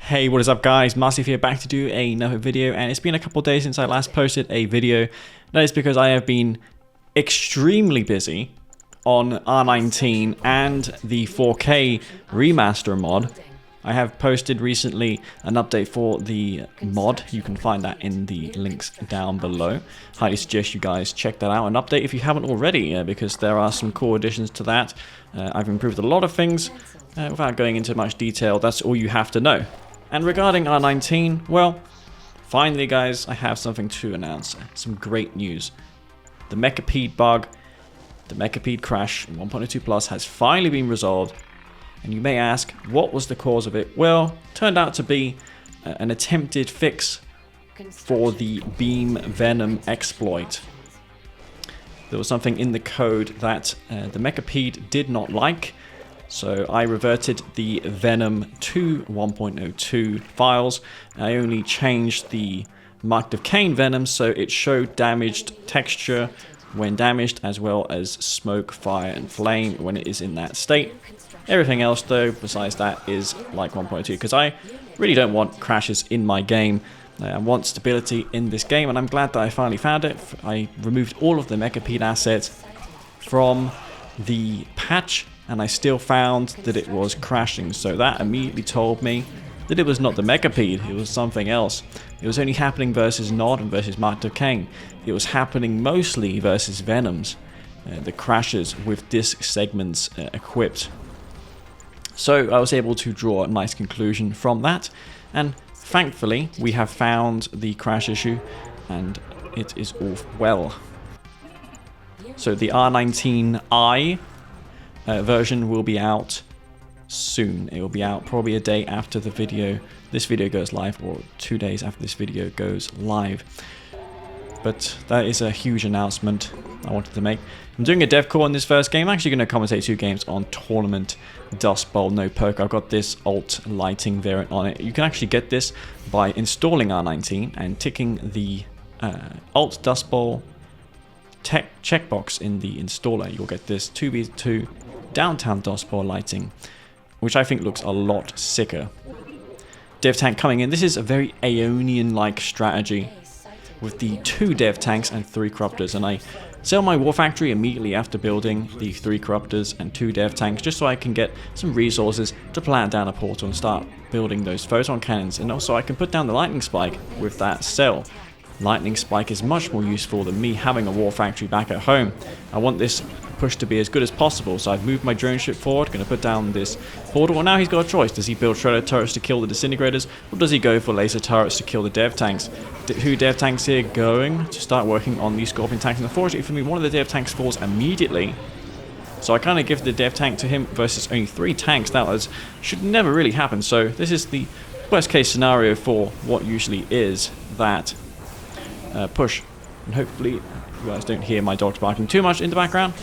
Hey, what is up guys, Massive here, back to do another video, and it's been a couple days since I last posted a video. That is because I have been extremely busy on R19 and the 4K remaster mod. I have posted recently an update for the mod. You can find that in the links down below. Highly suggest you guys check that out and update if you haven't already, because there are some cool additions to that. I've improved a lot of things without going into much detail. That's all you have to know. And regarding R19, well, finally guys, I have something to announce. Some great news. The Mechapede bug, the Mechapede crash in 1.02 Plus has finally been resolved. And you may ask, what was the cause of it? Well, turned out to be an attempted fix for the Beam Venom exploit. There was something in the code that the Mechapede did not like. So I reverted the Venom to 1.02 files. I only changed the Marked of Kane Venom so it showed damaged texture when damaged, as well as smoke, fire, and flame when it is in that state. Everything else though, besides that, is like 1.2, because I really don't want crashes in my game. I want stability in this game, and I'm glad that I finally found it. I removed all of the Mechapede assets from the patch, and I still found that it was crashing, so that immediately told me that it was not the Mechapede, it was something else. It was only happening versus Nod and versus Marked of Kane. It was happening mostly versus Venoms, the crashes with disc segments equipped. So I was able to draw a nice conclusion from that, and thankfully we have found the crash issue and it is all well. So the R19i version will be out soon. It will be out probably a day after the video. This video goes live, or 2 days after this video goes live. But that is a huge announcement I wanted to make. I'm doing a dev call in this first game. I'm actually going to commentate 2 games on Tournament Dustbowl, no poke. I've got this alt lighting variant on it. You can actually get this by installing R19 and ticking the alt Dustbowl checkbox in the installer. You'll get this 2v2 downtown Dustbowl lighting, which I think looks a lot sicker. Dev tank coming in. This is a very Aoenian-like strategy with the 2 dev tanks and 3 corruptors, and I sell my war factory immediately after building the 3 corruptors and 2 dev tanks, just so I can get some resources to plant down a portal and start building those photon cannons, and also I can put down the lightning spike with that cell. Lightning spike is much more useful than me having a war factory back at home. I want this push to be as good as possible, so I've moved my drone ship forward, going to put down this portal. Well, now he's got a choice. Does he build shredder turrets to kill the disintegrators, or does he go for laser turrets to kill the dev tanks? 2 dev tanks here going to start working on the scorpion tanks, and unfortunately for me, one of the dev tanks falls immediately. So I kind of give the dev tank to him versus only 3 tanks. That should never really happen. So this is the worst case scenario for what usually is that push. And hopefully you guys don't hear my dogs barking too much in the background.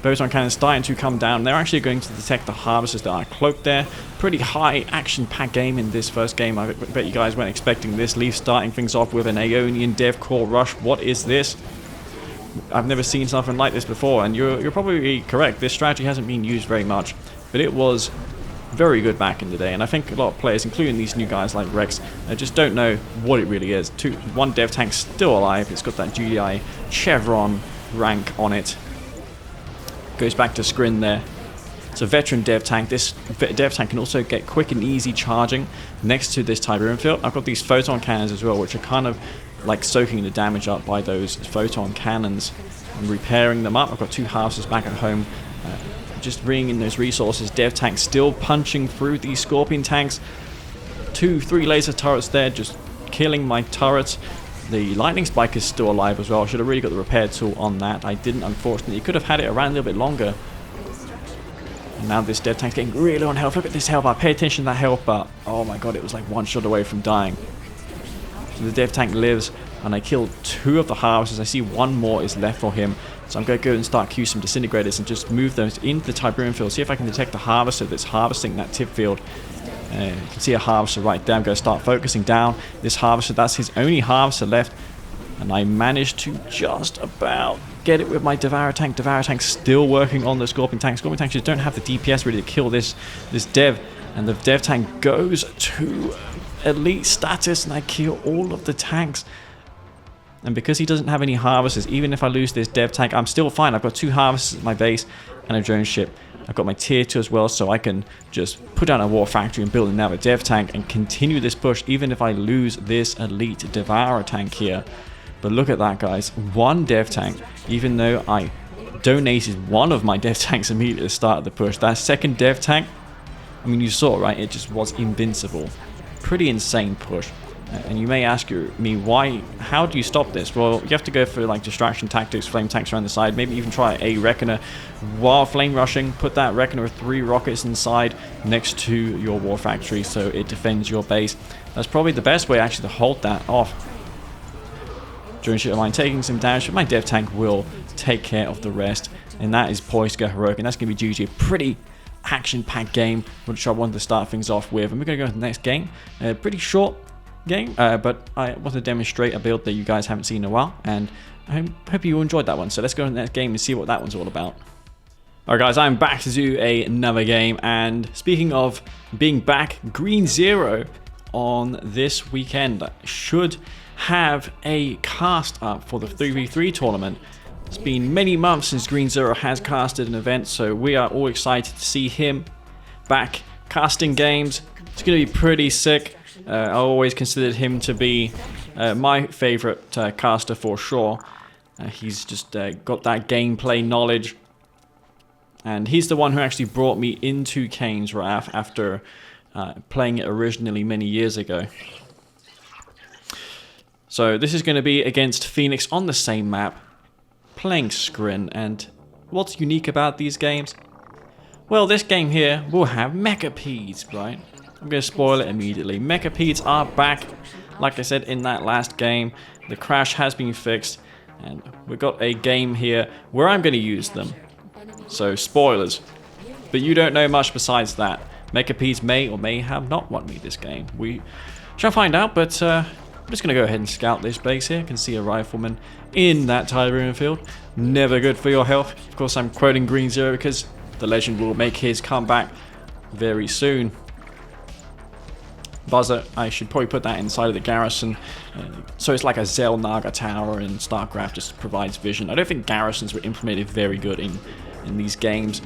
Photon cannons starting to come down. They're actually going to detect the harvesters that are cloaked there. Pretty high action-packed game in this first game. I bet you guys weren't expecting this. Leaf starting things off with an Aoenian dev core rush. What is this? I've never seen something like this before, and you're probably correct. This strategy hasn't been used very much, but it was very good back in the day, and I think a lot of players, including these new guys like Rex, just don't know what it really is. 1 dev tank still alive. It's got that GDI Chevron rank on it. Goes back to Scrin there. It's a veteran dev tank. This dev tank can also get quick and easy charging next to this Tiberium field. I've got these photon cannons as well, which are kind of like soaking the damage up by those photon cannons and repairing them up. I've got 2 houses back at home, just bringing in those resources. Dev tanks still punching through these scorpion tanks. 2-3 laser turrets there, just killing my turrets. The lightning spike is still alive as well. I should have really got the repair tool on that. I didn't, unfortunately. Could have had it around a little bit longer. And now this dev tank's getting really on health. Look at this health. I pay attention to that health, but oh my god, it was like 1 shot away from dying. So the dev tank lives, and I killed 2 of the harvesters. I see 1 more is left for him. So I'm going to go and start queue some disintegrators and just move those into the Tiberium field. See if I can detect the harvester that's harvesting that tip field. You can see a harvester right there. I'm going to start focusing down this harvester. That's his only harvester left. And I managed to just about get it with my Devour tank. Devour tank's still working on the Scorpion tank. Scorpion tanks just don't have the DPS ready to kill this dev. And the dev tank goes to elite status, and I kill all of the tanks. And because he doesn't have any harvesters, even if I lose this dev tank, I'm still fine. I've got 2 harvesters at my base and a drone ship. I've got my tier 2 as well, so I can just put down a war factory and build another dev tank and continue this push, even if I lose this elite devourer tank here. But look at that, guys. 1 dev tank, even though I donated 1 of my dev tanks immediately at the start of the push. That second dev tank, I mean, you saw, right? It just was invincible. Pretty insane push. And you may ask me, why? How do you stop this? Well, you have to go for like distraction tactics, flame tanks around the side. Maybe even try a Reckoner while flame rushing. Put that Reckoner with 3 rockets inside next to your war factory so it defends your base. That's probably the best way actually to hold that off. Drone ship of mine taking some damage, but my dev tank will take care of the rest. And that is poised to go heroic, and that's going to be GG. Pretty action-packed game, which I wanted to start things off with. And we're going to go to the next game. Pretty short game, but I want to demonstrate a build that you guys haven't seen in a while, and I hope you enjoyed that one. So let's go to the next game and see what that one's all about. Alright guys, I'm back to do another game, and speaking of being back, Green Zero on this weekend should have a cast up for the 3v3 tournament. It's been many months since Green Zero has casted an event, so we are all excited to see him back casting games. It's going to be pretty sick. I always considered him to be my favorite caster for sure. He's just got that gameplay knowledge. And he's the one who actually brought me into Kane's Wrath after playing it originally many years ago. So this is going to be against Phoenix on the same map, playing Scrin. And what's unique about these games? Well, this game here will have Mechapedes, right? I'm going to spoil it immediately. Mechapedes are back, like I said in that last game. The crash has been fixed, and we've got a game here where I'm going to use them. So, spoilers. But you don't know much besides that. Mechapedes may or may have not won me this game. We shall find out, but I'm just going to go ahead and scout this base here. I can see a rifleman in that Tyrian field. Never good for your health. Of course, I'm quoting Green Zero because the legend will make his comeback very soon. Buzzer, I should probably put that inside of the garrison. So it's like a Zelnaga tower in StarCraft, just provides vision. I don't think garrisons were implemented very good in these games.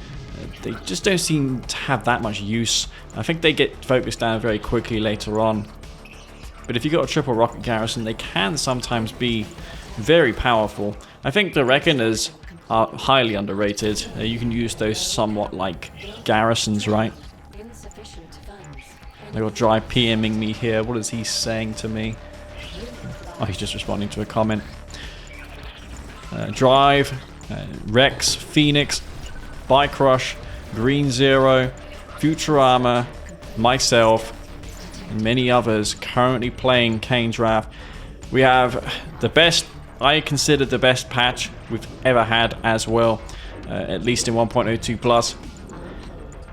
They just don't seem to have that much use. I think they get focused down very quickly later on. But if you've got a triple rocket garrison, they can sometimes be very powerful. I think the Reckoners are highly underrated. You can use those somewhat like garrisons, right? They got Dry PMing me here. What is he saying to me? Oh, he's just responding to a comment. Drive, Rex, Phoenix, Bicrush, Green Zero, Futurama, myself, and many others currently playing Kane's Wrath. We have the best, I consider the best patch we've ever had as well, at least in 1.02 plus.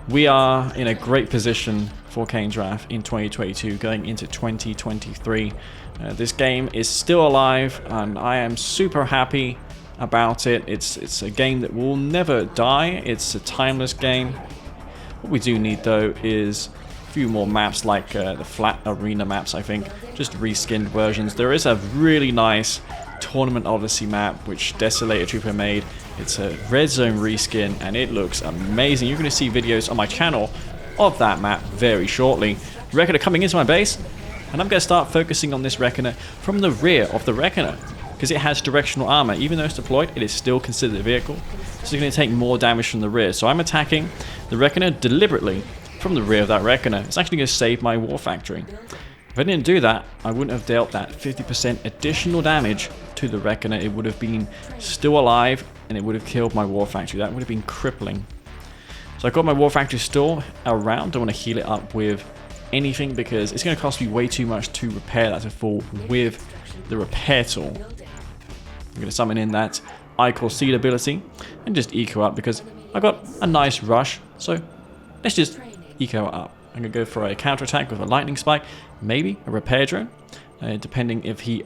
We are in a great position for Kane's Wrath in 2022, going into 2023. This game is still alive, and I am super happy about it. It's a game that will never die. It's a timeless game. What we do need, though, is a few more maps, like the flat arena maps, I think. Just reskinned versions. There is a really nice Tournament Odyssey map, which Desolator Trooper made. It's a red zone reskin, and it looks amazing. You're going to see videos on my channel of that map very shortly. Reckoner coming into my base, and I'm going to start focusing on this Reckoner from the rear of the Reckoner, because it has directional armor. Even though it's deployed, it is still considered a vehicle, so it's going to take more damage from the rear. So I'm attacking the Reckoner deliberately from the rear of that Reckoner. It's actually going to save my war factory. If I didn't do that, I wouldn't have dealt that 50% additional damage to the Reckoner. It would have been still alive, and it would have killed my war factory. That would have been crippling. So I've got my war factory still around. I want to heal it up with anything, because it's going to cost me way too much to repair that to full with the repair tool. I'm going to summon in that Icor Seed ability and just eco up, because I got a nice rush. So let's just eco up. I'm going to go for a counterattack with a lightning spike, maybe a repair drone, depending if he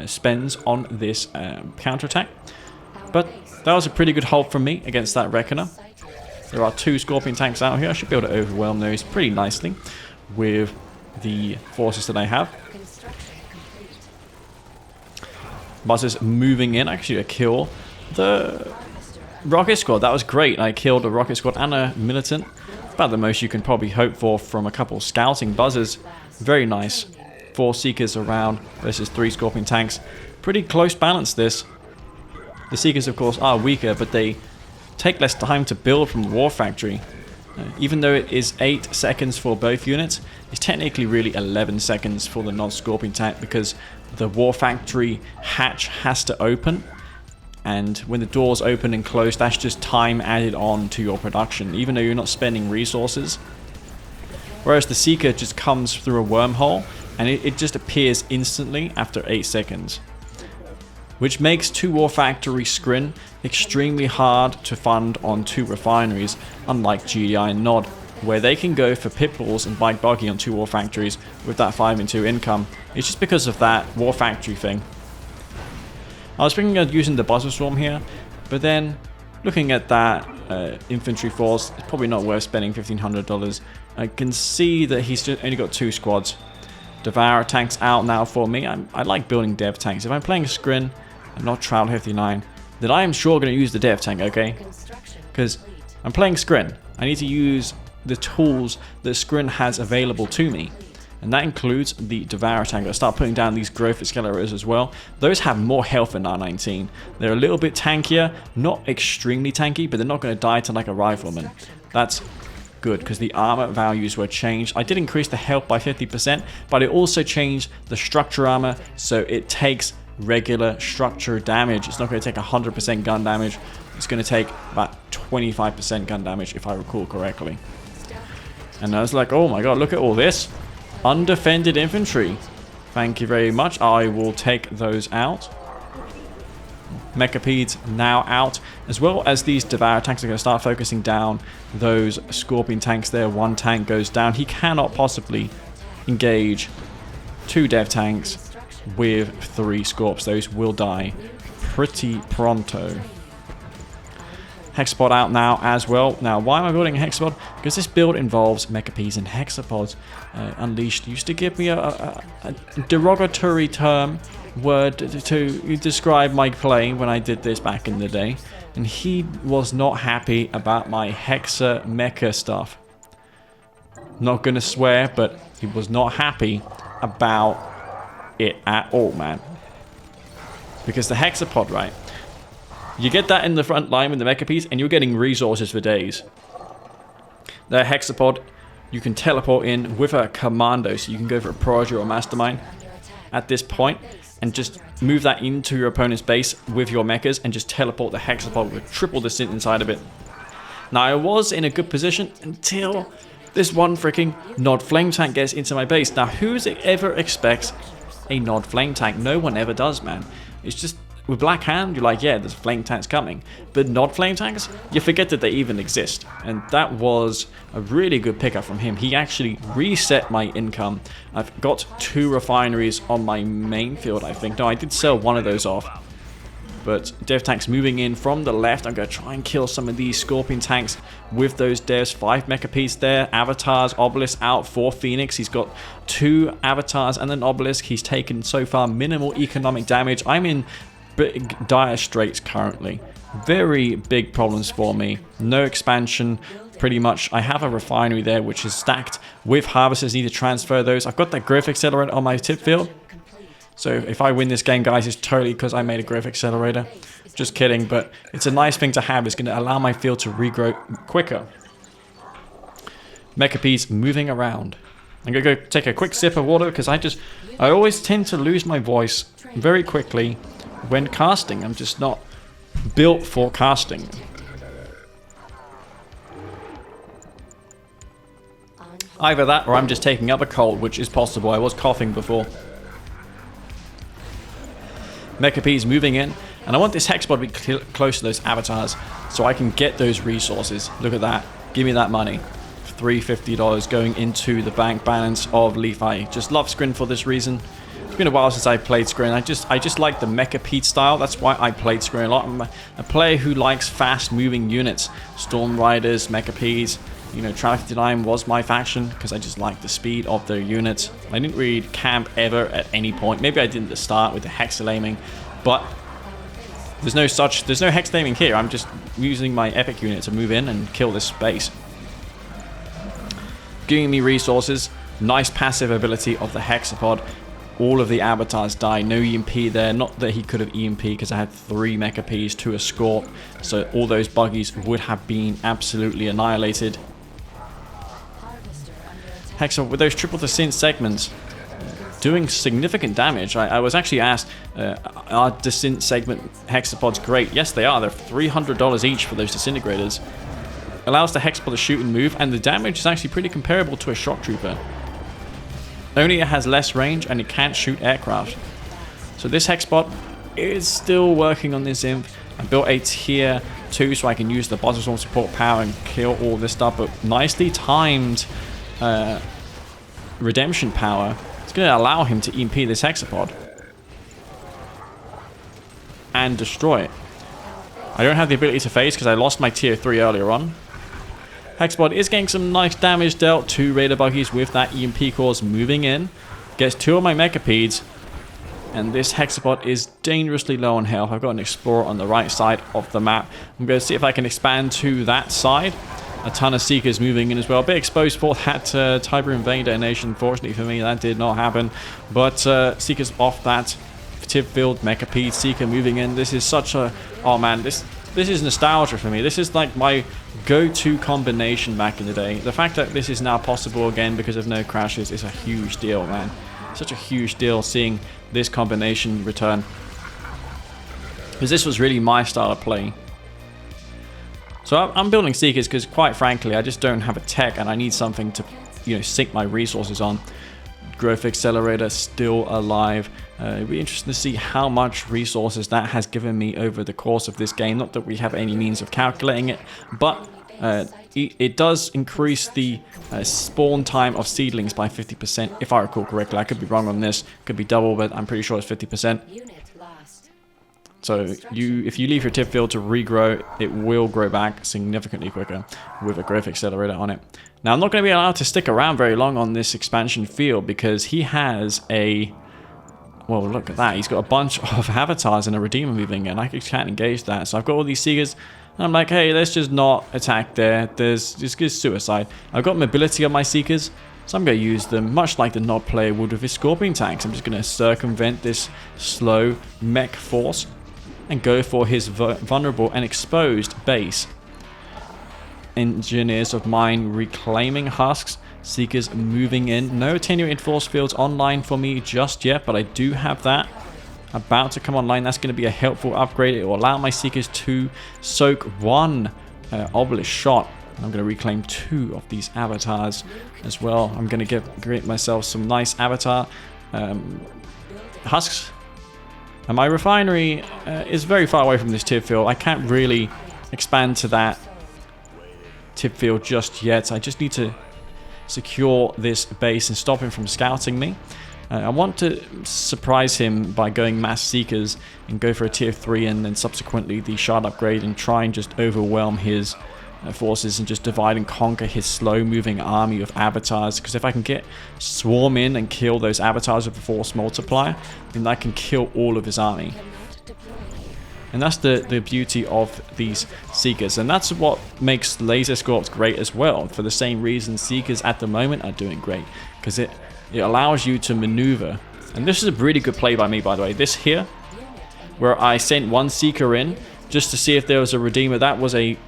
spends on this counterattack. But that was a pretty good hold from me against that Reckoner. There are 2 Scorpion tanks out here. I should be able to overwhelm those pretty nicely with the forces that I have. Buzzers moving in. Actually, to kill the rocket squad. That was great. I killed a rocket squad and a militant. About the most you can probably hope for from a couple scouting buzzers. Very nice. 4 seekers around versus 3 Scorpion tanks. Pretty close balance this. The seekers, of course, are weaker, but they take less time to build from the war factory. Even though it is 8 seconds for both units, it's technically really 11 seconds for the non-Scorpion tank because the war factory hatch has to open, and when the doors open and close, that's just time added on to your production, even though you're not spending resources. Whereas the Seeker just comes through a wormhole, and it just appears instantly after 8 seconds. Which makes 2 War Factory Scrin extremely hard to fund on 2 refineries, unlike GDI and Nod, where they can go for pitbulls and bike buggy on 2 War Factories with that 5 and 2 income. It's just because of that War Factory thing. I was thinking of using the Buzzer Swarm here, but then looking at that infantry force, it's probably not worth spending $1,500. I can see that he's just only got 2 squads. Devourer tanks out now for me. I like building dev tanks. If I'm playing a Scrin and not Trout 59, then I am sure going to use the dev tank, okay? Because I'm playing Scrin. I need to use the tools that Scrin has available to me. And that includes the Devourer tank. I'll start putting down these growth accelerators as well. Those have more health than R19. They're a little bit tankier, not extremely tanky, but they're not going to die to like a rifleman. That's good because the armor values were changed. I did increase the health by 50%, but it also changed the structure armor, so it takes regular structure damage. It's not going to take 100% gun damage. It's going to take about 25% gun damage if I recall correctly. And I was like, oh my god, look at all this. Undefended infantry. Thank you very much. I will take those out. Mechapeds now out, as well as these Devourer tanks are going to start focusing down those Scorpion tanks there. 1 tank goes down. He cannot possibly engage 2 dev tanks with 3 Scorps. Those will die pretty pronto. Hexapod out now as well. Now, why am I building a Hexapod? Because this build involves Mechapeds and Hexapods. Unleashed used to give me a derogatory word to describe my play when I did this back in the day. And he was not happy about my Hexa Mecha stuff. Not gonna swear, but he was not happy about it at all, man. Because the Hexapod, right? You get that in the front line with the Mechapeds, and you're getting resources for days. The Hexapod, you can teleport in with a commando, so you can go for a Prodigy or a Mastermind at this point, and just move that into your opponent's base with your mechas, and just teleport the Hexapod with triple the stint inside of it. Now, I was in a good position until this one freaking Nod Flame Tank gets into my base. Now, who's ever expects a Nod Flame Tank? No one ever does, man. It's just, with Black Hand, you're like, yeah, there's flame tanks coming. But Nod Flame Tanks, you forget that they even exist. And that was a really good pickup from him. He actually reset my income. I've got 2 refineries on my main field, I think. No, I did sell one of those off. But dev tanks moving in from the left. I'm going to try and kill some of these Scorpion tanks with those devs. 5 Mechapeds there. Avatars, Obelisk out for Phoenix. He's got 2 Avatars and an Obelisk. He's taken so far minimal economic damage. I'm in big dire straits currently. Very big problems for me. No expansion, pretty much. I have a refinery there which is stacked with harvesters. Need to transfer those. I've got that growth accelerator on my tip field. So if I win this game, guys, it's totally because I made a growth accelerator. Just kidding, but it's a nice thing to have. It's going to allow my field to regrow quicker. Mechapeds moving around. I'm going to go take a quick sip of water because I always tend to lose my voice very quickly when casting. I'm just not built for casting. Either that or I'm just taking up a cold, which is possible. I was coughing before. Mechapeds moving in, and I want this Hexapod to be close to those avatars so I can get those resources. Look at that. Give me that money. $350 going into the bank balance of Leaf. I just love Scrin for this reason. It's been a while since I played Scrin. I just like the Mecha Pete style. That's why I played Scrin a lot. I'm a player who likes fast-moving units. Storm Riders, Mecha Petes. You know, Traffic Denying was my faction because I just liked the speed of their units. I didn't really camp ever at any point. Maybe I did at the start with the hexalaming, but there's no hexalaming here. I'm just using my epic unit to move in and kill this space. Giving me resources. Nice passive ability of the Hexapod. All of the avatars die. No EMP there. Not that he could have EMP because I had 3 Mecha Ps, 2 Escort. So all those buggies would have been absolutely annihilated. Hexapod with those triple Descent segments doing significant damage. I was actually asked, are Descent segment Hexapods great? Yes, they are. They're $300 each for those disintegrators. Allows the Hexapod to shoot and move, and the damage is actually pretty comparable to a shock trooper. Only it has less range and it can't shoot aircraft. So this Hexapod is still working on this imp. I built a tier 2 so I can use the Buzzer Swarm support power and kill all this stuff, but nicely timed redemption power. It's going to allow him to EMP this Hexapod and destroy it. I don't have the ability to phase because I lost my tier 3 earlier on. Hexapod is getting some nice damage dealt. 2 Raider buggies with that EMP cores moving in. Gets 2 of my Mecha Peds. And this Hexapod is dangerously low on health. I've got an Explorer on the right side of the map. I'm going to see if I can expand to that side. A ton of Seekers moving in as well. A bit exposed for that Tiber Invader Nation. Fortunately for me, that did not happen. But Seekers off that tip field. Mecha Pede Seeker moving in. This is such a... Oh man, this is nostalgia for me. This is like my go-to combination back in the day. The fact that this is now possible again because of no crashes is a huge deal, man. Such a huge deal seeing this combination return. Because this was really my style of play. So I'm building Seekers because, quite frankly, I just don't have a tech and I need something to, you know, sink my resources on. Growth Accelerator still alive. It'll be interesting to see how much resources that has given me over the course of this game. Not that we have any means of calculating it, but it does increase the spawn time of seedlings by 50%, if I recall correctly. I could be wrong on this. Could be double, but I'm pretty sure it's 50%. So if you leave your tip field to regrow, it will grow back significantly quicker with a growth accelerator on it. Now, I'm not going to be allowed to stick around very long on this expansion field because he has a... Well, look at that. He's got a bunch of avatars and a Redeemer moving in. I can't engage that. So I've got all these Seekers. And I'm like, hey, let's just not attack there. There's just suicide. I've got mobility on my Seekers. So I'm going to use them, much like the Nod player would with his Scorpion tanks. I'm just going to circumvent this slow mech force and go for his vulnerable and exposed base. Engineers of mine reclaiming husks. Seekers moving in. No attenuated force fields online for me just yet, but I do have that about to come online. That's going to be a helpful upgrade. It will allow my Seekers to soak 1 obelisk shot. I'm going to reclaim 2 of these avatars as well. I'm going to create myself some nice avatar husks. And my refinery is very far away from this tip field. I can't really expand to that tip field just yet. I just need to secure this base and stop him from scouting me. I want to surprise him by going mass Seekers and go for a tier 3 and then subsequently the shard upgrade and try and just overwhelm his forces and just divide and conquer his slow moving army of avatars, because if I can get swarm in and kill those avatars with a force multiplier, then I can kill all of his army. And that's the beauty of these Seekers, and that's what makes Laser Scorps great as well. For the same reason Seekers at the moment are doing great, because it allows you to maneuver. And this is a really good play by me, by the way. This here, where I sent 1 Seeker in just to see if there was a Redeemer, that was a...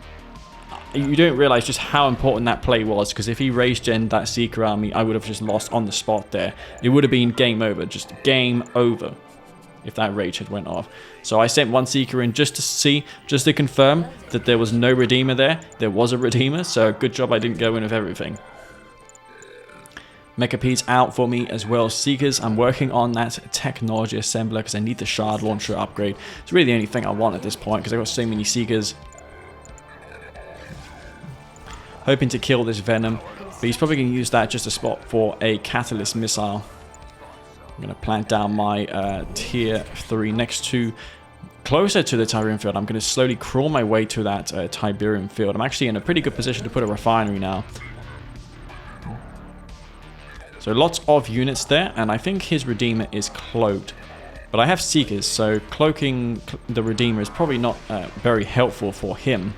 You don't realize just how important that play was, because if he raised gen that Seeker army, I would have just lost on the spot there. It would have been game over, just game over, if that rage had went off. So I sent 1 Seeker in just to see, just to confirm that there was no Redeemer there. There was a Redeemer, so good job I didn't go in with everything. Mecha Pete's out for me as well. Seekers, I'm working on that technology assembler because I need the shard launcher upgrade. It's really the only thing I want at this point because I've got so many Seekers. Hoping to kill this Venom, but he's probably going to use that just a spot for a catalyst missile. I'm going to plant down my tier 3 next to, closer to the Tiberium field. I'm going to slowly crawl my way to that Tiberium field. I'm actually in a pretty good position to put a refinery now. So lots of units there, and I think his Redeemer is cloaked. But I have Seekers, so cloaking the Redeemer is probably not very helpful for him.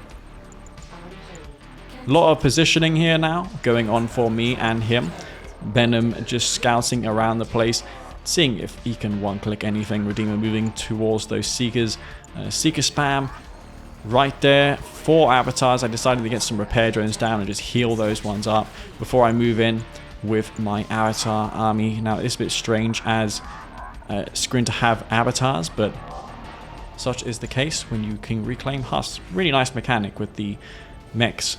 A lot of positioning here now going on for me and him. Venom just scouting around the place, seeing if he can one-click anything. Redeemer moving towards those Seekers. Seeker spam right there. 4 avatars. I decided to get some repair drones down and just heal those ones up before I move in with my avatar army. Now it's a bit strange as Scrin to have avatars, but such is the case when you can reclaim husks. Really nice mechanic with the mechs.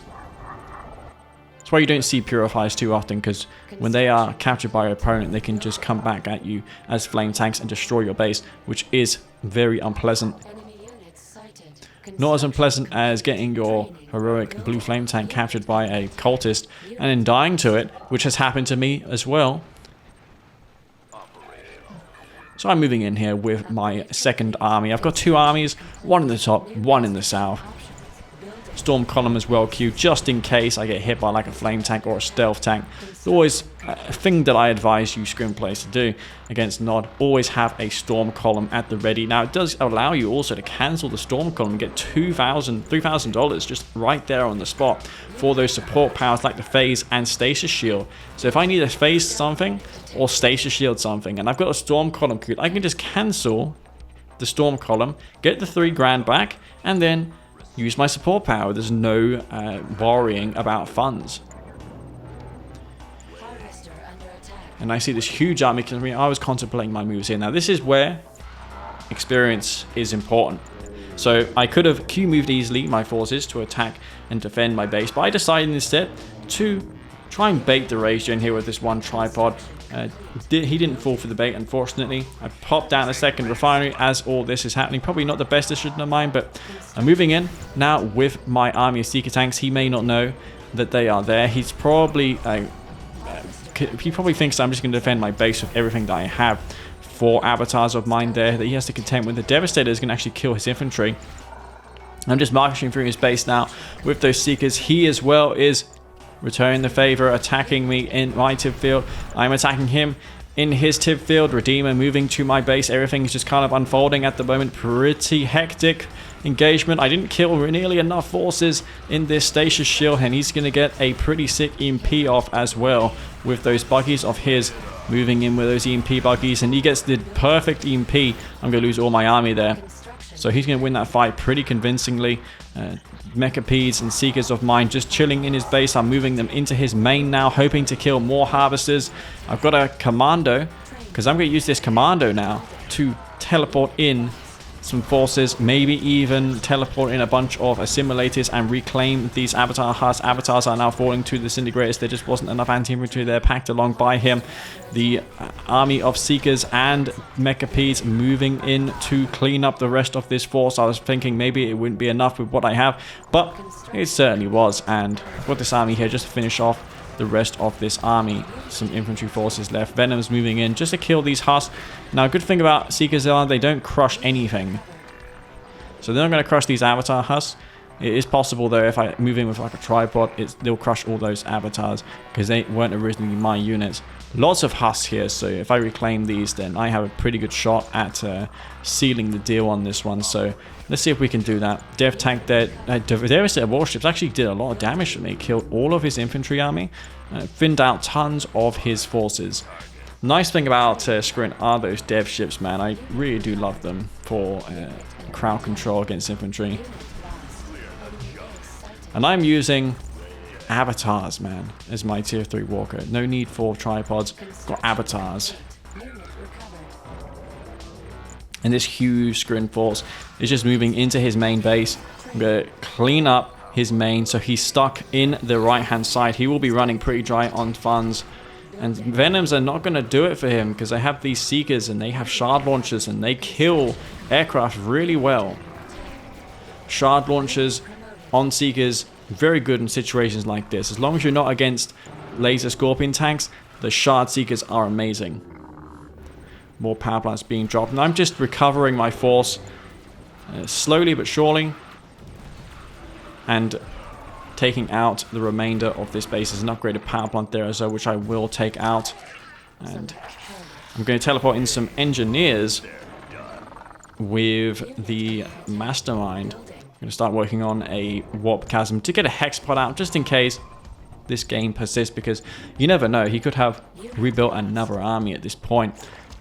That's why you don't see purifiers too often, because when they are captured by your opponent, they can just come back at you as flame tanks and destroy your base, which is very unpleasant. Not as unpleasant as getting your heroic blue flame tank captured by a cultist and then dying to it, which has happened to me as well. So I'm moving in here with my second army. I've got 2 armies, one in the top, one in the south. Storm column as well queued, just in case I get hit by like a flame tank or a stealth tank. It's always a thing that I advise you Scrin players to do against Nod. Always have a storm column at the ready. Now it does allow you also to cancel the storm column and get $3,000 just right there on the spot for those support powers like the phase and stasis shield. So if I need to phase something or stasis shield something and I've got a storm column queued, I can just cancel the storm column, get the $3,000 back, and then use my support power. There's no worrying about funds. And I see this huge army. I was contemplating my moves here. Now this is where experience is important. So I could have Q-moved easily my forces to attack and defend my base, but I decided instead to try and bait the Rage Gen here with this one tripod. He didn't fall for the bait, unfortunately. I popped down a second refinery as all this is happening. Probably not the best decision of mine, but I'm moving in now with my army of Seeker tanks. He may not know that they are there. He's probably he probably thinks I'm just going to defend my base with everything that I have. 4 avatars of mine there that he has to contend with. The Devastator is going to actually kill his infantry. I'm just marching through his base now with those Seekers. He as well is returning the favor, attacking me in my tib field. I'm attacking him in his tib field. Redeemer moving to my base. Everything is just kind of unfolding at the moment. Pretty hectic engagement. I didn't kill nearly enough forces in this stasis shield, and he's going to get a pretty sick EMP off as well with those buggies of his moving in with those EMP buggies, and he gets the perfect EMP. I'm going to lose all my army there. So he's going to win that fight pretty convincingly. Mechapeds and Seekers of mine just chilling in his base. I'm moving them into his main now, hoping to kill more Harvesters. I've got a Commando, because I'm going to use this Commando now to teleport in some forces, maybe even teleport in a bunch of assimilators and reclaim these avatar husks. Avatars are now falling to the disintegrators. There just wasn't enough anti-infantry there packed along by him. The army of Seekers and Mechapeds moving in to clean up the rest of this force. I was thinking maybe it wouldn't be enough with what I have, but it certainly was, and I've got this army here just to finish off the rest of this army. Some infantry forces left. Venom's moving in just to kill these husks. Now, a good thing about Seekers are they don't crush anything. So they're not going to crush these avatar husks. It is possible though, if I move in with like a tripod, they'll crush all those avatars because they weren't originally my units. Lots of husks here, so if I reclaim these, then I have a pretty good shot at sealing the deal on this one. So let's see if we can do that. Dev tank there. Devastator warships actually did a lot of damage to me. Killed all of his infantry army. Thinned out tons of his forces. Nice thing about Scrin are those dev ships, man. I really do love them for crowd control against infantry. And I'm using avatars, man, as my tier 3 walker. No need for tripods. Got avatars. And this huge Scrin force is just moving into his main base. I'm going to clean up his main so he's stuck in the right hand side. He will be running pretty dry on funds. And Venoms are not going to do it for him because they have these Seekers and they have shard launchers and they kill aircraft really well. Shard launchers on Seekers, very good in situations like this. As long as you're not against laser Scorpion tanks, the Shard Seekers are amazing. more power plants being dropped. And I'm just recovering my force slowly but surely. And taking out the remainder of this base. There's an upgraded power plant there as well, which I will take out. And I'm going to teleport in some engineers with the mastermind. I'm going to start working on a warp chasm to get a hex pod out, just in case this game persists, because you never know. He could have rebuilt another army at this point.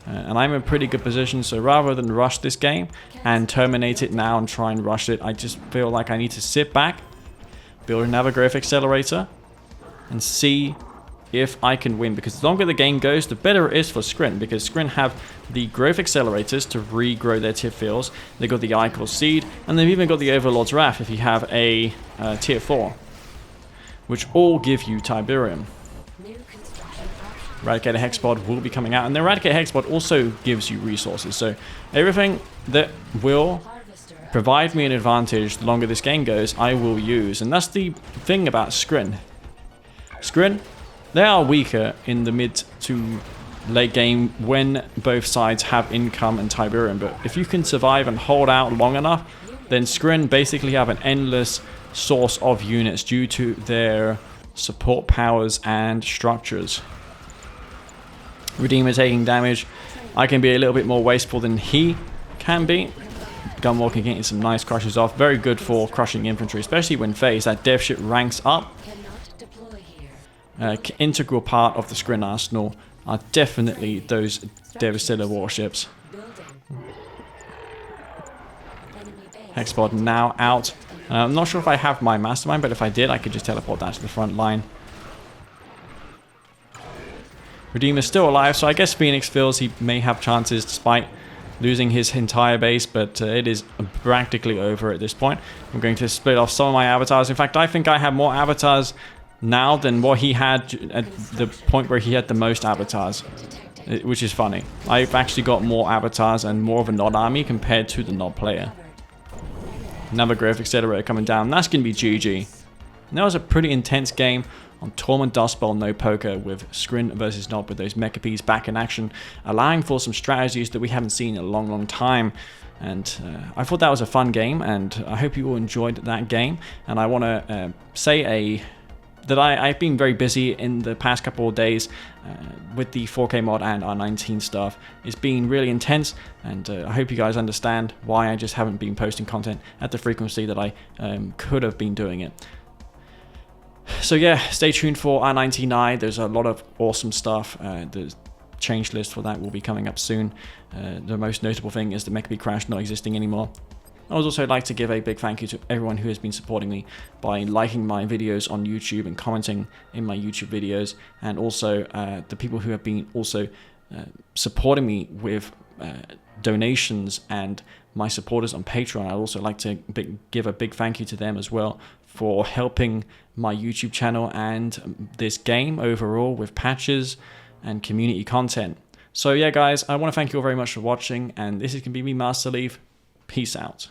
And I'm in a pretty good position, so rather than rush this game and terminate it now and try and rush it, I just feel like I need to sit back, build another growth accelerator, and see if I can win. Because the longer the game goes, the better it is for Scrin, because Scrin have the growth accelerators to regrow their tier fields. They've got the Ichor Seed, and they've even got the Overlord's Wrath if you have a tier 4, which all give you Tiberium. Eradicator Hexpod will be coming out, and the Eradicator Hexpod also gives you resources. So everything that will provide me an advantage the longer this game goes, I will use. And that's the thing about Scrin. Scrin, they are weaker in the mid to late game when both sides have income and Tiberium. But if you can survive and hold out long enough, then Scrin basically have an endless source of units due to their support powers and structures. Redeemer taking damage. I can be a little bit more wasteful than he can be. Gunwalker getting some nice crushes off. Very good for crushing infantry, especially when phased. That dev ship ranks up. Integral part of the Scrin arsenal are definitely those Devastator warships. Hexpod now out. I'm not sure if I have my mastermind, but if I did, I could just teleport that to the front line. Redeemer's still alive, so I guess Phoenix feels he may have chances despite losing his entire base, but it is practically over at this point. I'm going to split off some of my avatars. In fact, I think I have more avatars now than what he had at the point where he had the most avatars, which is funny. I've actually got more avatars and more of a Nod army compared to the Nod player. Another growth accelerator coming down. That's going to be GG. And that was a pretty intense game on Torment Dustbowl no poker with Scrin versus Nod, with those Mechapes back in action, allowing for some strategies that we haven't seen in a long time. And I thought that was a fun game, and I hope you all enjoyed that game. And I want to say that I've been very busy in the past couple of days with the 4K mod and R19 stuff. It's been really intense, and I hope you guys understand why I just haven't been posting content at the frequency that I could have been doing it. So yeah, stay tuned for R19i. There's a lot of awesome stuff. The change list for that will be coming up soon. The most notable thing is the Mechabe crash not existing anymore. I would also like to give a big thank you to everyone who has been supporting me by liking my videos on YouTube and commenting in my YouTube videos, and also the people who have been also supporting me with donations and my supporters on Patreon. I'd also like to give a big thank you to them as well for helping my YouTube channel and this game overall with patches and community content. So yeah guys, I want to thank you all very much for watching, and this is going to be me, Master Leaf. Peace out.